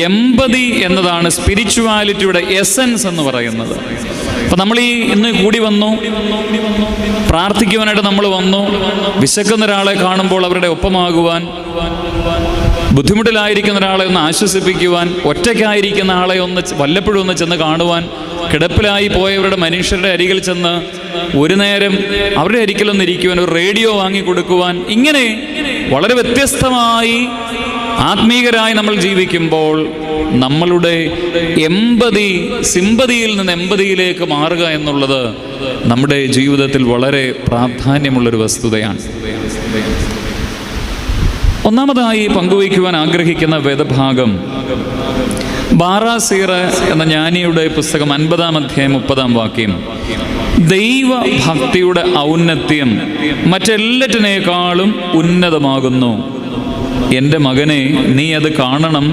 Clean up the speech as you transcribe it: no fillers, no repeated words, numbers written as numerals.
എമ്പതി എന്നതാണ് സ്പിരിച്വാലിറ്റിയുടെ എസൻസ് എന്ന് പറയുന്നത്. അപ്പം നമ്മൾ ഇന്ന് കൂടി വന്നു, പ്രാർത്ഥിക്കുവാനായിട്ട് നമ്മൾ വന്നു. വിശക്കുന്ന ഒരാളെ കാണുമ്പോൾ അവരുടെ ഒപ്പമാകുവാൻ, ബുദ്ധിമുട്ടിലായിരിക്കുന്ന ഒരാളെ ഒന്ന് ആശ്വസിപ്പിക്കുവാൻ, ഒറ്റയ്ക്കായിരിക്കുന്ന ആളെ വല്ലപ്പോഴും ഒന്ന് ചെന്ന് കാണുവാൻ, കിടപ്പിലായി പോയവരുടെ മനുഷ്യരുടെ അരികിൽ ചെന്ന് ഒരു നേരം അവരുടെ അരികിലൊന്നിരിക്കുവാൻ, ഒരു റേഡിയോ വാങ്ങിക്കൊടുക്കുവാൻ, ഇങ്ങനെ വളരെ വ്യത്യസ്തമായി ആത്മീകരായി നമ്മൾ ജീവിക്കുമ്പോൾ നമ്മളുടെ സിമ്പതിയിൽ നിന്ന് എമ്പതിയിലേക്ക് മാറുക എന്നുള്ളത് നമ്മുടെ ജീവിതത്തിൽ വളരെ പ്രാധാന്യമുള്ളൊരു വസ്തുതയാണ്. ഒന്നാമതായി പങ്കുവയ്ക്കുവാൻ ആഗ്രഹിക്കുന്ന വേദഭാഗം ബാറാസീറ എന്ന ജ്ഞാനിയുടെ പുസ്തകം 50-ാം അധ്യായം 30-ാം വാക്യം. ദൈവഭക്തിയുടെ ഔന്നത്യം മറ്റെല്ലാറ്റിനേക്കാളും ഉന്നതമാകുന്നു. എൻ്റെ മകനെ, നീ അത് കാണണം.